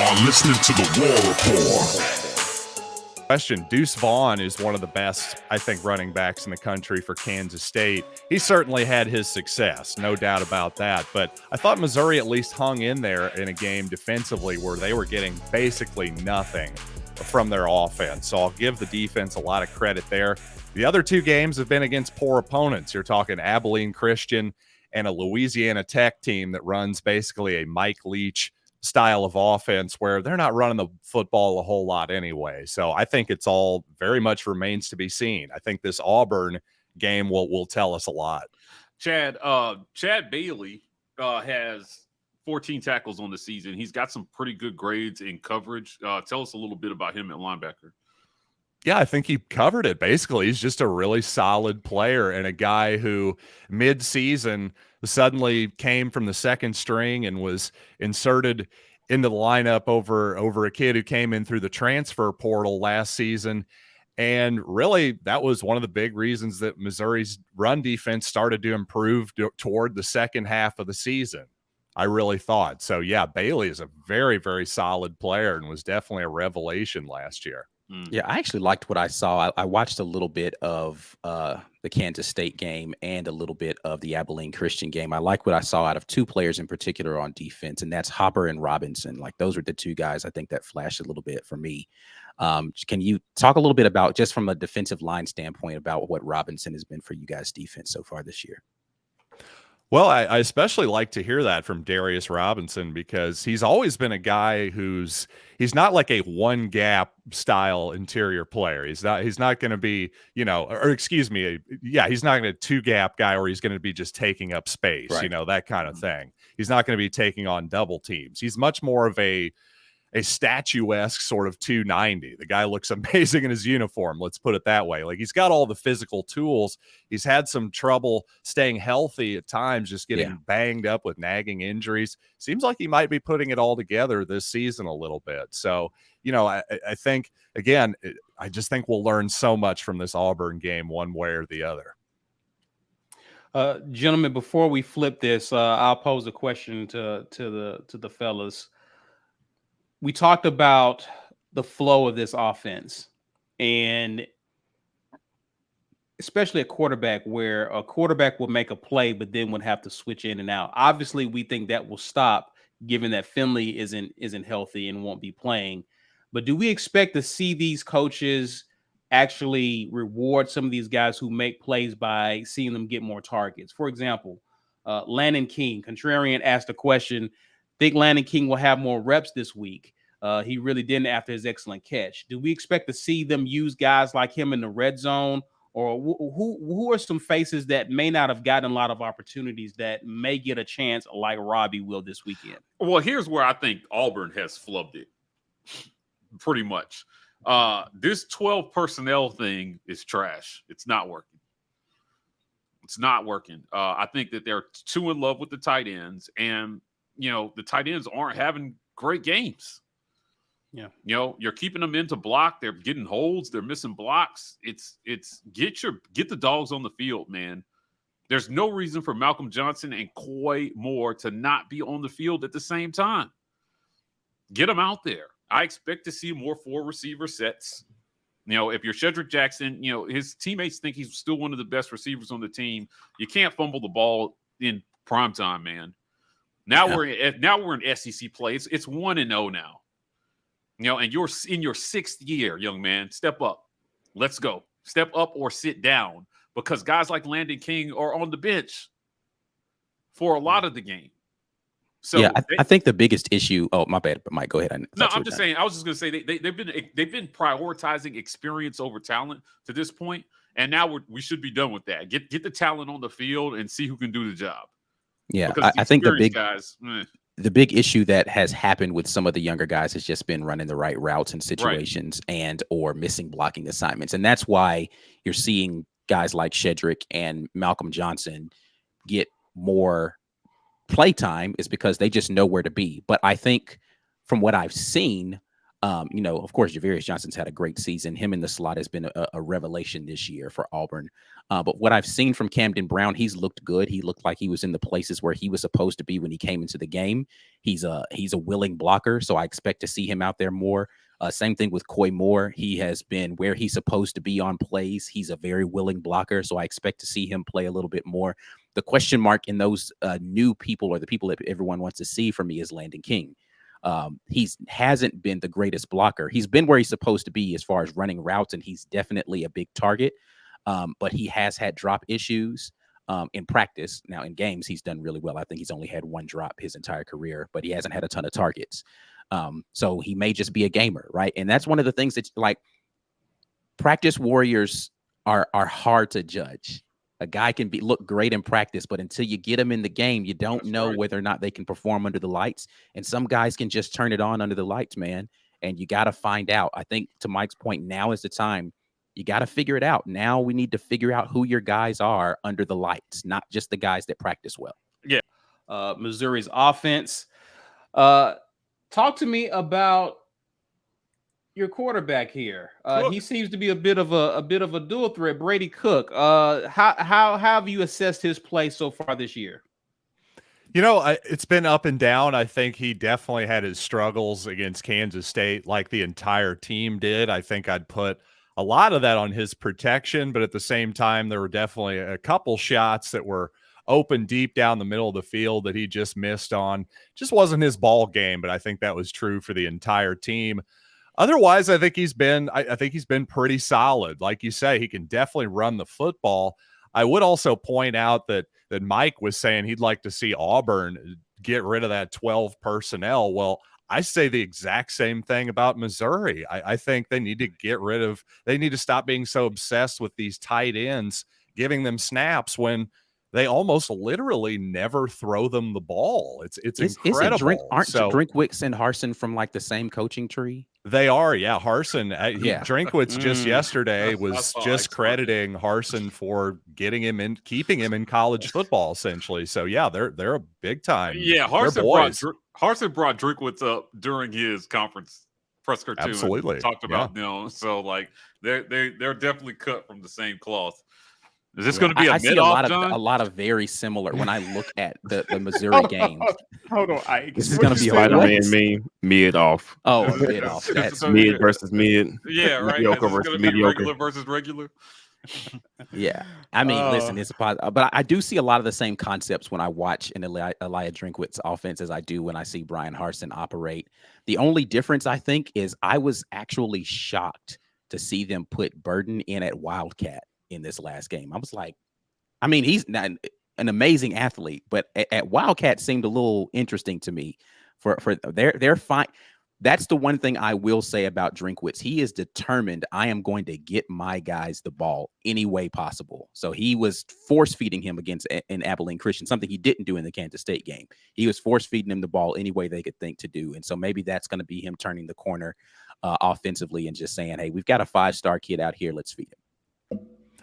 are listening to the War Rapport. Question. Deuce Vaughn is one of the best, I think, running backs in the country for Kansas State. He certainly had his success, no doubt about that. But I thought Missouri at least hung in there in a game defensively where they were getting basically nothing from their offense. So I'll give the defense a lot of credit there. The other two games have been against poor opponents. You're talking Abilene Christian and a Louisiana Tech team that runs basically a Mike Leach style of offense where they're not running the football a whole lot anyway. So I think it's all very much remains to be seen. I think this Auburn game will tell us a lot. Chad Bailey has 14 tackles on the season. He's got some pretty good grades in coverage. Tell us a little bit about him at linebacker. Yeah, I think he covered it. Basically, he's just a really solid player and a guy who mid-season suddenly came from the second string and was inserted into the lineup over a kid who came in through the transfer portal last season. And really, that was one of the big reasons that Missouri's run defense started to improve toward the second half of the season, I really thought. So, yeah, Bailey is a very, very solid player and was definitely a revelation last year. Yeah, I actually liked what I saw. I watched a little bit of the Kansas State game and a little bit of the Abilene Christian game. I like what I saw out of two players in particular on defense, and that's Hopper and Robinson. Like, those are the two guys I think that flashed a little bit for me. Can you talk a little bit about, just from a defensive line standpoint, about what Robinson has been for you guys' defense so far this year? Well, I especially like to hear that from Darius Robinson because he's always been a guy he's not like a one gap style interior player. He's not going to be, he's not going to two gap guy where he's going to be just taking up space, right. That kind of thing. He's not going to be taking on double teams. He's much more of a statuesque sort of 290. The guy looks amazing in his uniform. Let's put it that way. Like, he's got all the physical tools. He's had some trouble staying healthy at times, just getting banged up with nagging injuries. Seems like he might be putting it all together this season a little bit. So, I think, again, I just think we'll learn so much from this Auburn game one way or the other. Gentlemen, before we flip this, I'll pose a question to the fellas. We talked about the flow of this offense, and especially a quarterback, where a quarterback will make a play, but then would have to switch in and out. Obviously, we think that will stop, given that Finley isn't healthy and won't be playing. But do we expect to see these coaches actually reward some of these guys who make plays by seeing them get more targets? For example, Landon King, Contrarian, asked a question. Think Landon King will have more reps this week. He really didn't after his excellent catch. Do we expect to see them use guys like him in the red zone? Or who are some faces that may not have gotten a lot of opportunities that may get a chance like Robbie will this weekend? Well, here's where I think Auburn has flubbed it pretty much. This 12 personnel thing is trash. It's not working. I think that they're too in love with the tight ends, and the tight ends aren't having great games. Yeah. You're keeping them in to block. They're getting holds. They're missing blocks. It's get the dogs on the field, man. There's no reason for Malcolm Johnson and Coy Moore to not be on the field at the same time. Get them out there. I expect to see more 4 receiver sets. If you're Shedrick Jackson, his teammates think he's still one of the best receivers on the team. You can't fumble the ball in primetime, man. Now we're in SEC play. It's 1-0 now. And you're in your 6th year, young man. Step up. Let's go. Step up or sit down, because guys like Landon King are on the bench for a lot of the game. So yeah, I think the biggest issue. Oh, my bad, but Mike, go ahead. I'm just saying. I was just going to say they've been prioritizing experience over talent to this point, and now we should be done with that. Get the talent on the field and see who can do the job. Yeah, I think the big guys. issue that has happened with some of the younger guys has just been running the right routes and situations, and or missing blocking assignments, and that's why you're seeing guys like Shedrick and Malcolm Johnson get more playtime, is because they just know where to be. But I think from what I've seen, Of course, Javarius Johnson's had a great season. Him in the slot has been a revelation this year for Auburn. But what I've seen from Camden Brown, he's looked good. He looked like he was in the places where he was supposed to be when he came into the game. He's a willing blocker, so I expect to see him out there more. Same thing with Coy Moore. He has been where he's supposed to be on plays. He's a very willing blocker, so I expect to see him play a little bit more. The question mark in those new people, or the people that everyone wants to see from me, is Landon King. He hasn't been the greatest blocker. He's been where he's supposed to be as far as running routes, and he's definitely a big target. But he has had drop issues in practice. Now, in games, he's done really well. I think he's only had one drop his entire career, but he hasn't had a ton of targets. So he may just be a gamer, right? And that's one of the things that, like, practice warriors are hard to judge. A guy can look great in practice, but until you get him in the game, you don't know whether or not they can perform under the lights. And some guys can just turn it on under the lights, man. And you got to find out. I think, to Mike's point, now is the time. You got to figure it out. Now we need to figure out who your guys are under the lights, not just the guys that practice well. Yeah. Missouri's offense. Talk to me about your quarterback here. He seems to be a bit of a dual threat. Brady Cook. How have you assessed his play so far this year? It's been up and down. I think he definitely had his struggles against Kansas State, like the entire team did. I think I'd put a lot of that on his protection, but at the same time, there were definitely a couple shots that were open deep down the middle of the field that he just missed on. Just wasn't his ball game, but I think that was true for the entire team. Otherwise, I think he's been pretty solid. Like you say, he can definitely run the football. I would also point out that Mike was saying he'd like to see Auburn get rid of that 12 personnel. Well, I say the exact same thing about Missouri. I think they need to stop being so obsessed with these tight ends, giving them snaps when they almost literally never throw them the ball. It's incredible. Aren't Drinkwitz and Harsin from like the same coaching tree? They are, yeah. Harsin, Drinkwitz just yesterday was just crediting Harsin for getting him in, keeping him in college football, essentially. So yeah, they're a big time. Yeah, Harsin brought Drinkwitz up during his conference press too. Absolutely, talked about them. So like they're definitely cut from the same cloth. Is this going to be a mid-off, John? A lot of very similar. When I look at the Missouri games, hold on, this is going to be Spider-Man mid-off. Oh, mid-off. That's mid versus mid. Yeah, right. Mediocre versus mediocre. Regular versus regular. Yeah, I mean, listen, it's a positive, but I do see a lot of the same concepts when I watch an Elijah Drinkwitz offense as I do when I see Brian Harsin operate. The only difference, I think, is I was actually shocked to see them put Burden in at Wildcat in this last game. I was like, I mean, he's not an amazing athlete, but at Wildcat seemed a little interesting to me. For they're fine. That's the one thing I will say about Drinkwitz. He is determined. I am going to get my guys the ball any way possible. So he was force feeding him against an Abilene Christian, something he didn't do in the Kansas State game. He was force feeding him the ball any way they could think to do. And so maybe that's going to be him turning the corner offensively and just saying, hey, we've got a 5-star kid out here. Let's feed him.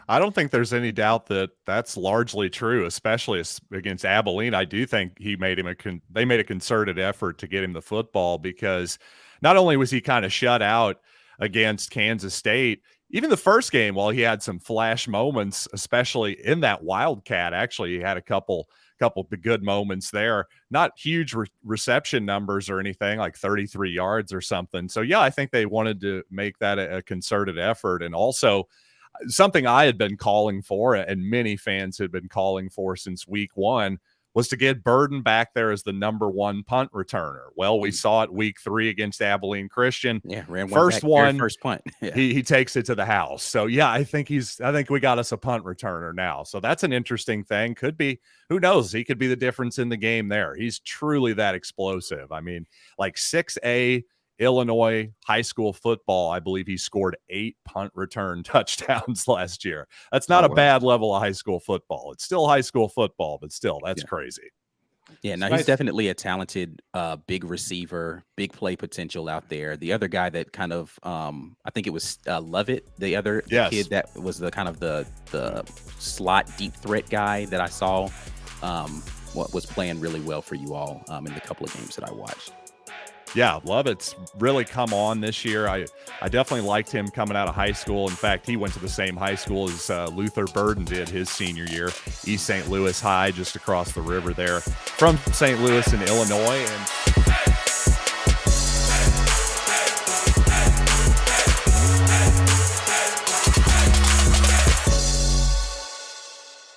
I don't think there's any doubt that that's largely true, especially against Abilene. I do think they made a concerted effort to get him the football, because not only was he kind of shut out against Kansas State, even the first game, while he had some flash moments, especially in that Wildcat, actually he had a couple of good moments there, not huge reception numbers or anything, like 33 yards or something. So yeah, I think they wanted to make that a concerted effort. And also, something I had been calling for, and many fans had been calling for since week 1, was to get Burden back there as the number 1 punt returner. Well, we saw it week 3 against Abilene Christian. Yeah, ran first punt. Yeah. He takes it to the house. So yeah, I think we got us a punt returner now. So that's an interesting thing. Could be, who knows? He could be the difference in the game there. He's truly that explosive. I mean, like 6A Illinois high school football, I believe he scored 8 punt return touchdowns last year. That's not a bad level of high school football. It's still high school football, but still, that's crazy. Yeah, no, he's definitely a talented big receiver, big play potential out there. The other guy that kind of, I think it was Lovett, the other kid that was the kind of the slot deep threat guy that I saw, was playing really well for you all in the couple of games that I watched. Yeah, Lovett's really come on this year. I definitely liked him coming out of high school. In fact, he went to the same high school as Luther Burden did his senior year, East St. Louis High, just across the river there from St. Louis in Illinois. And